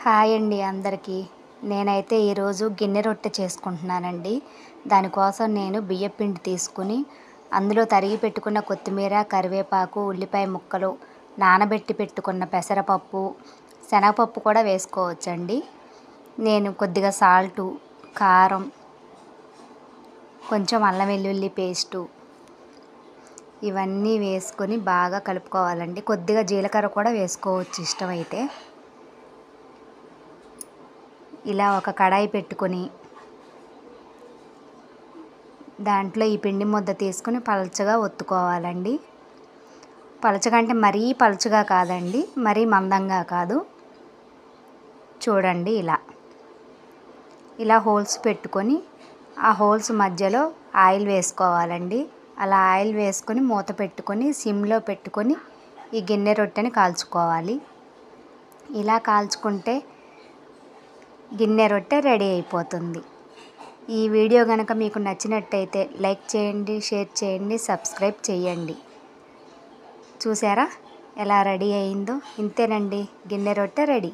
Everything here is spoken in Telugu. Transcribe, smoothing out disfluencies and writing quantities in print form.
హాయ్ అండి అందరికీ. నేనైతే ఈరోజు గిన్నె రొట్టె చేసుకుంటున్నానండి. దానికోసం నేను బియ్యం పిండి తీసుకుని అందులో తరిగి పెట్టుకున్న కొత్తిమీర, కరివేపాకు, ఉల్లిపాయ ముక్కలు, నానబెట్టి పెట్టుకున్న పెసరపప్పు, శనగపప్పు కూడా వేసుకోవచ్చండి. నేను కొద్దిగా సాల్టు, కారం, కొంచెం అల్లం వెల్లుల్లి పేస్టు ఇవన్నీ వేసుకొని బాగా కలుపుకోవాలండి. కొద్దిగా జీలకర్ర కూడా వేసుకోవచ్చు ఇష్టమైతే. ఇలా ఒక కడాయి పెట్టుకొని దాంట్లో ఈ పిండి ముద్ద తీసుకుని పలచగా ఒత్తుకోవాలండి. పలచగా అంటే మరీ పలచగా కాదండి, మరీ మందంగా కాదు. చూడండి ఇలా హోల్స్ పెట్టుకొని ఆ హోల్స్ మధ్యలో ఆయిల్ వేసుకోవాలండి. అలా ఆయిల్ వేసుకొని మూత పెట్టుకొని సిమ్లో పెట్టుకొని ఈ గిన్నె రొట్టెని కాల్చుకోవాలి. ఇలా కాల్చుకుంటే గిన్నె రొట్టె రెడీ అయిపోతుంది. ఈ వీడియో కనుక మీకు నచ్చినట్టయితే లైక్ చేయండి, షేర్ చేయండి, సబ్స్క్రైబ్ చేయండి. చూసారా ఎలా రెడీ అయిందో? ఇంతేనండి, గిన్నె రొట్టె రెడీ.